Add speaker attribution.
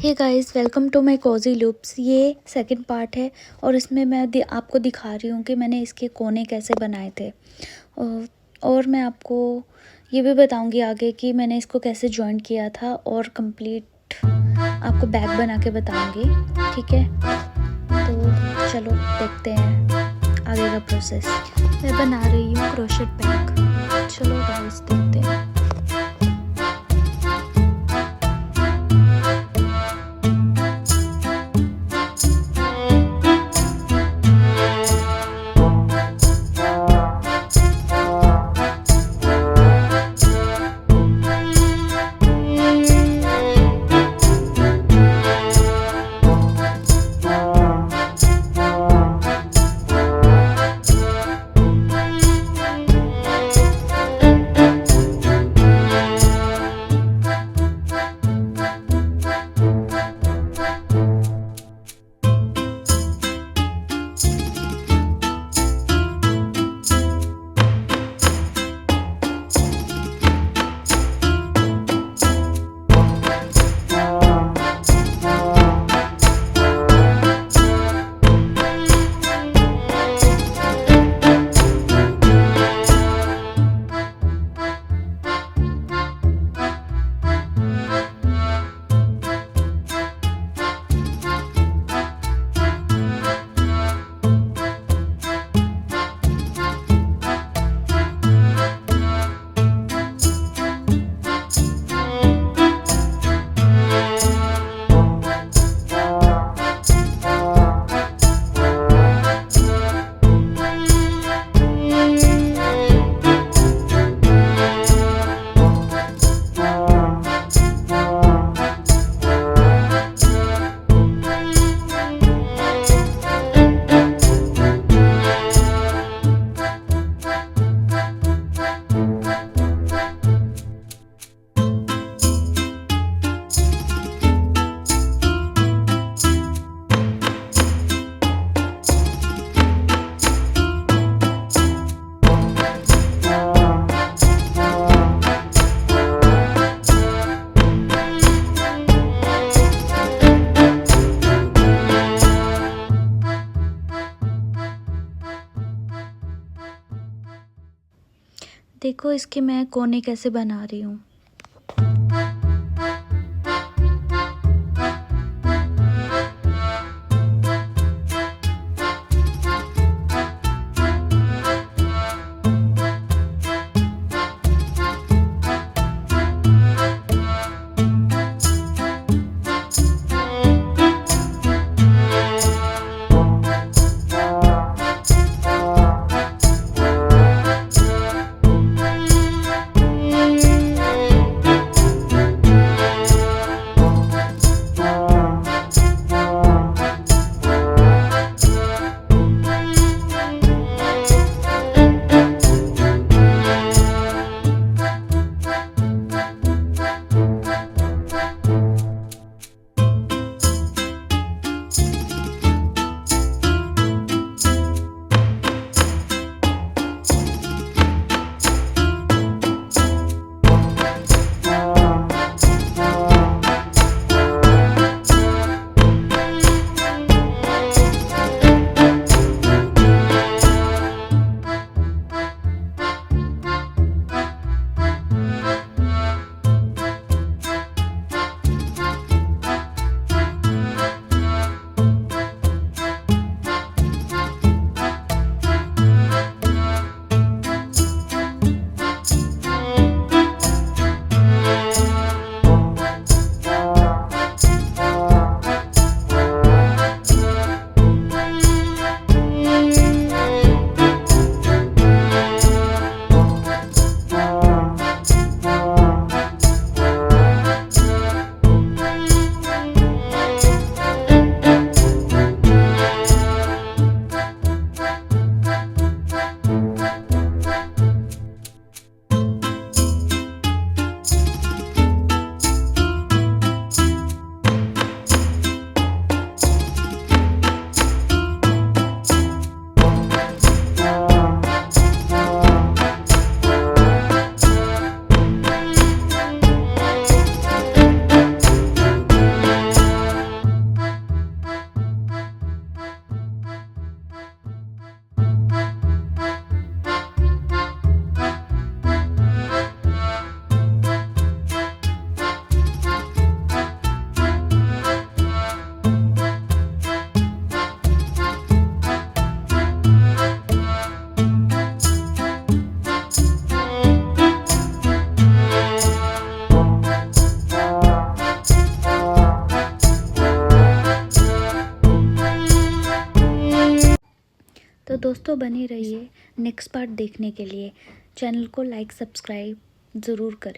Speaker 1: Hey guys, welcome to my cosy loops. ये second part है और इसमें मैं आपको दिखा रही हूँ कि मैंने इसके कोने कैसे बनाए थे। और मैं आपको ये भी बताऊँगी आगे कि मैंने इसको कैसे जॉइन किया था और कंप्लीट आपको बैग बना के बताऊँगी। ठीक है, तो चलो देखते हैं आगे का प्रोसेस। मैं बना रही हूँ क्रोशेट बैग। चलो गाइस देखते हैं। देखो इसके मैं कोने कैसे बना रही हूँ। दोस्तों बने रहिए नेक्स्ट पार्ट देखने के लिए। चैनल को लाइक सब्सक्राइब ज़रूर करें।